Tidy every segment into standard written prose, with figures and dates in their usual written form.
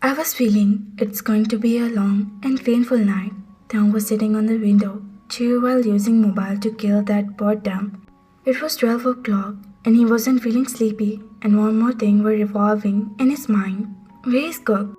I was feeling it's going to be a long and painful night. Taehyung was sitting on the window chair while using mobile to kill that boredom. It was 12 o'clock and he wasn't feeling sleepy, and one more thing were revolving in his mind. Where is Cook?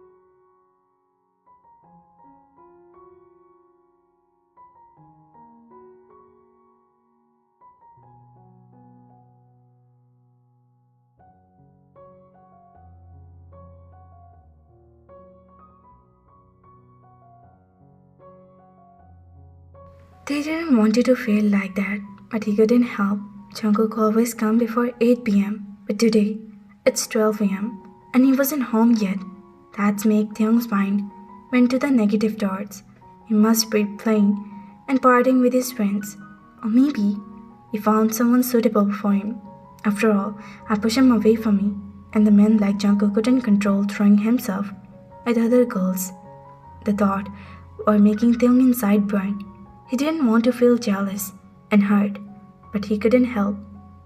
They didn't want it to feel like that, but he couldn't help. Jungkook always come before 8 p.m., but today it's 12 a.m. and he wasn't home yet. That's make Taehyung's mind went to the negative thoughts. He must be playing and partying with his friends, or maybe he found someone suitable for him. After all, I pushed him away from me, and the man like Jungkook couldn't control throwing himself at other girls. The thought were making Taehyung inside burn. He didn't want to feel jealous and hurt, but he couldn't help.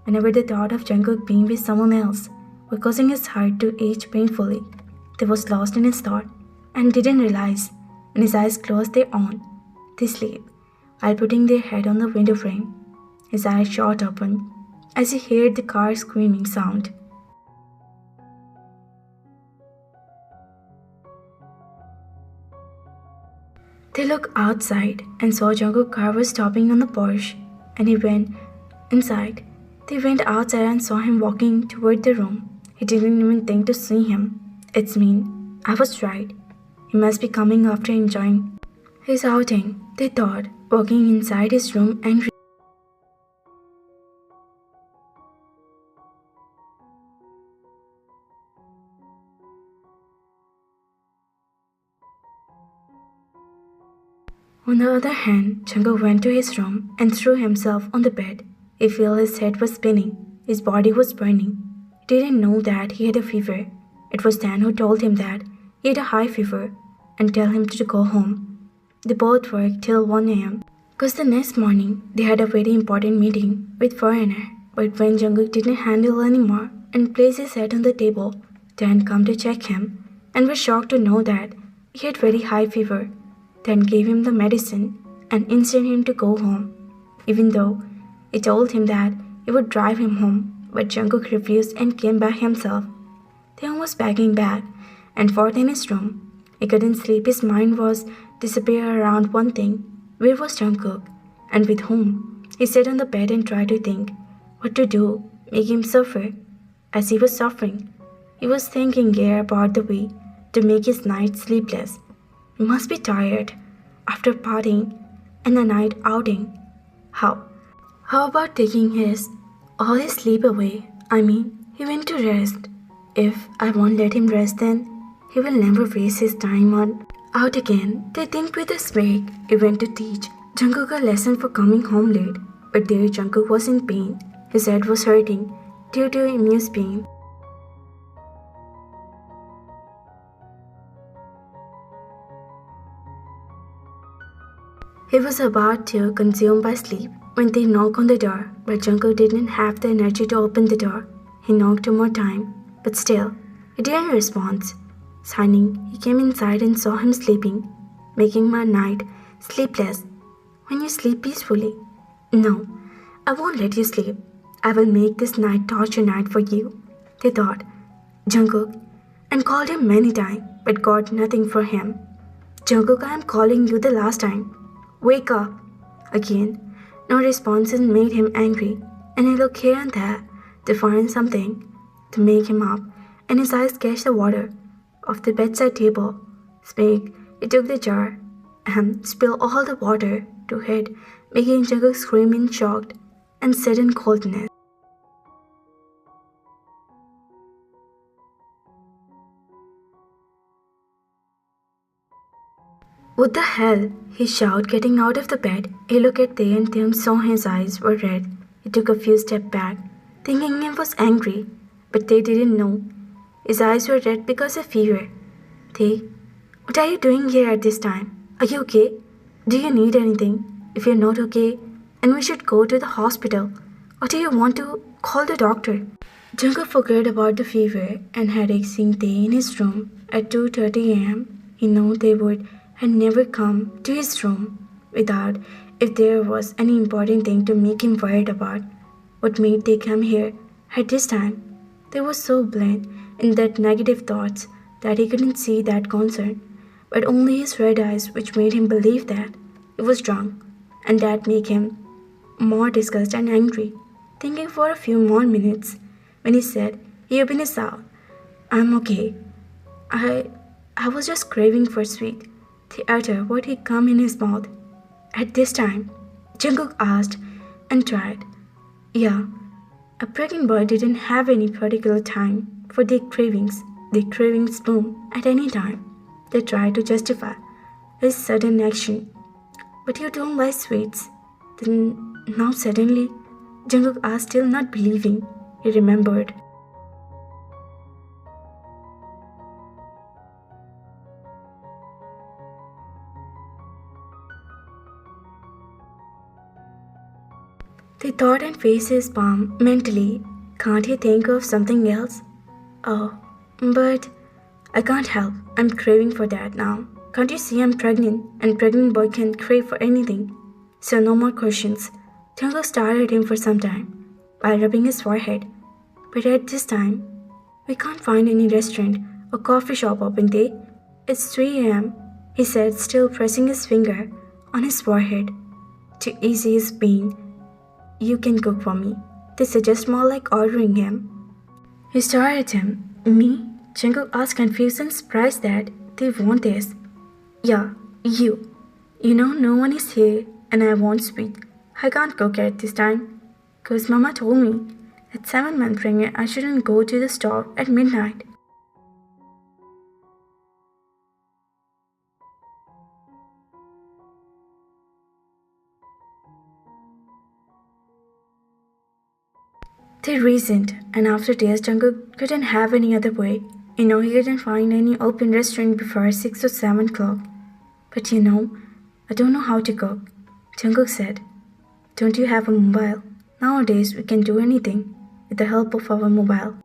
Whenever the thought of Jungkook being with someone else was causing his heart to ache painfully, he was lost in his thought and didn't realize, and his eyes closed their own. They sleep while putting their head on the window frame. His eyes shot open as he heard the car screaming sound. They looked outside and saw Jungkook's car was stopping on the porch, and he went inside. They went outside and saw him walking toward the room. He didn't even think to see him. It's mean. I was right. He must be coming after enjoying his outing, they thought, walking inside his room angry. On the other hand, Jungkook went to his room and threw himself on the bed. He felt his head was spinning. His body was burning. He didn't know that he had a fever. It was Dan who told him that he had a high fever and tell him to go home. They both worked till 1 a.m. because the next morning they had a very important meeting with foreigner. But when Jungkook didn't handle anymore and placed his head on the table, Dan came to check him and was shocked to know that he had very high fever. Then gave him the medicine and instructed him to go home, even though he told him that he would drive him home, but Jungkook refused and came back himself. Taehyung was packing back and forth in his room. He couldn't sleep. His mind was disappear around one thing. Where was Jungkook? And with whom? He sat on the bed and tried to think what to do, make him suffer. As he was suffering, he was thinking about the way to make his night sleepless. He must be tired after partying and a night outing. How? How about taking all his sleep away? I mean, he went to rest. If I won't let him rest, then he will never waste his time on out again. They think with a swag. He went to teach Jungkook a lesson for coming home late. But there Jungkook was in pain. His head was hurting due to immense pain. He was about to consumed by sleep when they knocked on the door, but Jungkook didn't have the energy to open the door. He knocked 2 more times, but still, he didn't respond. Signing, he came inside and saw him sleeping, making my night sleepless. When you sleep peacefully? No, I won't let you sleep. I will make this night torture night for you, they thought. Jungkook, and called him many times, but got nothing for him. Jungkook, I am calling you the last time. Wake up! Again, no response made him angry, and he looked here and there to find something to make him up, and his eyes catch the water off the bedside table. Speak, he took the jar and spilled all the water to it, making Jungkook scream in shock and sudden coldness. What the hell? He shouted, getting out of the bed. He looked at Tae and Taehyung saw his eyes were red. He took a few steps back, thinking he was angry, but they didn't know. His eyes were red because of fever. Tae, what are you doing here at this time? Are you okay? Do you need anything? If you're not okay, then we should go to the hospital. Or do you want to call the doctor? Jungkook forgot about the fever and headache seeing Tae in his room at 2:30 a.m. He knew they would had never come to his room without if there was any important thing to make him worried about. What made Tae come here at this time? They were so blind in that negative thoughts that he couldn't see that concern, but only his red eyes which made him believe that he was drunk, and that made him more disgusted and angry. Thinking for a few more minutes, when he said, "He opened his mouth. I'm okay. I I was just craving for sweet." The utter what had come in his mouth. At this time, Jungkook asked and tried. Yeah, a pregnant boy didn't have any particular time for their cravings. Their cravings bloom at any time. They tried to justify his sudden action. But you don't like sweets. Then now suddenly, Jungkook asked, still not believing. He remembered. They thought and faced his palm mentally. Can't he think of something else? Oh, but I can't help. I'm craving for that now. Can't you see I'm pregnant and pregnant boy can crave for anything? So no more questions. Jungkook stared at him for some time while rubbing his forehead. But at this time, we can't find any restaurant or coffee shop open there. It's 3 a.m., he said, still pressing his finger on his forehead. To ease his pain, you can cook for me. They suggest more like ordering him. He stared at him. Me? Jungkook asked, confused and surprised that they want this. Yeah, you. You know no one is here and I want sweet. I can't cook at this time. Cause mama told me at 7 months pregnant I shouldn't go to the store at midnight. They reasoned, and after days Jungkook couldn't have any other way. He couldn't find any open restaurant before 6 or 7 o'clock. But I don't know how to cook. Jungkook said, don't you have a mobile? Nowadays we can do anything with the help of our mobile.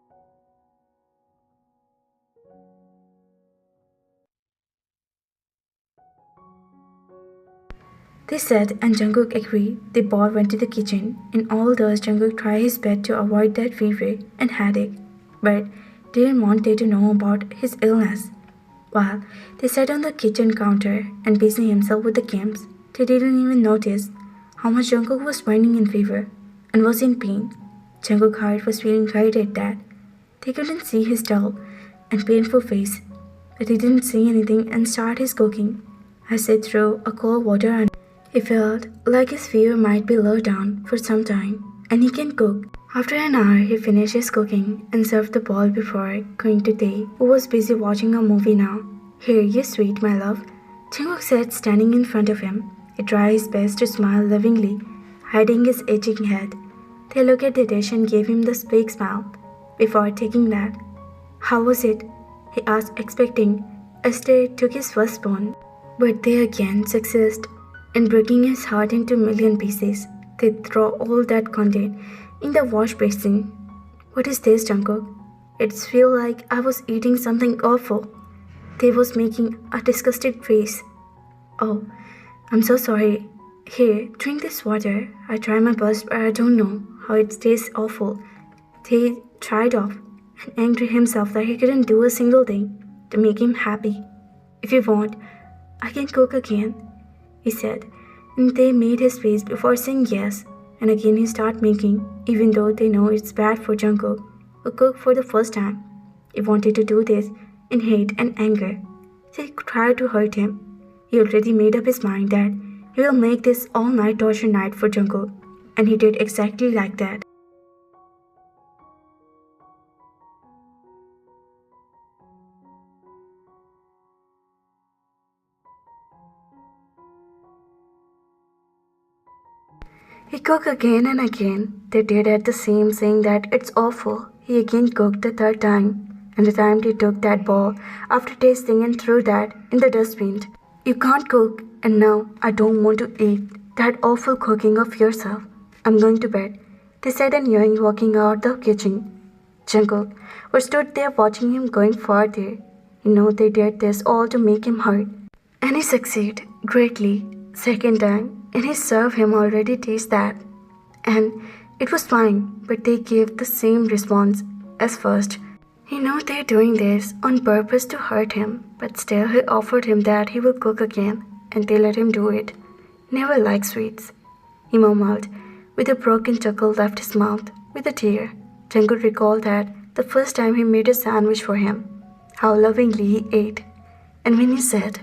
They said and Jungkook agreed. They both went to the kitchen. In all those, Jungkook tried his best to avoid that fever and headache, but didn't want Tae to know about his illness. While they sat on the kitchen counter and busy himself with the games, they didn't even notice how much Jungkook was burning in fever and was in pain. Jungkook's heart was feeling right at that. They couldn't see his dull and painful face, but he didn't say anything and started his cooking. As they threw a cold water on, he felt like his fever might be low down for some time, and he can cook. After an hour, he finished his cooking and served the bowl before going to Tae, who was busy watching a movie now. Here, you sweet, my love, Jungkook said, standing in front of him. He tried his best to smile lovingly, hiding his itching head. They looked at the dish and gave him the fake smile. Before taking that, how was it? He asked, expecting, as Tae took his first spoon. But they again succeeded in breaking his heart into a million pieces. They throw all that content in the wash basin. What is this, Jungkook? It feels like I was eating something awful. They was making a disgusted face. Oh, I'm so sorry. Here, drink this water. I try my best, but I don't know how it tastes awful. They tried off and angry himself that he couldn't do a single thing to make him happy. If you want, I can cook again, he said, and they made his face before saying yes, and again he started making, even though they know it's bad for Jungkook, who cooked for the first time. He wanted to do this in hate and anger. They tried to hurt him. He already made up his mind that he will make this all-night torture night for Jungkook, and he did exactly like that. He cooked again and again. They did at the same, saying that it's awful. He again cooked the third time, and the time they took that bowl after tasting and threw that in the dustbin. You can't cook, and now I don't want to eat that awful cooking of yourself. I'm going to bed, they said and Young walking out the kitchen. Jungkook was stood there watching him going farther. He knew they did this all to make him hurt. And he succeeded greatly. Second time, and he served him already taste that. And it was fine, but they gave the same response as first. He knew they're doing this on purpose to hurt him, but still he offered him that he will cook again, and they let him do it. Never liked sweets. He murmured, with a broken chuckle left his mouth, with a tear. Jungkook recalled that the first time he made a sandwich for him, how lovingly he ate. And when he said,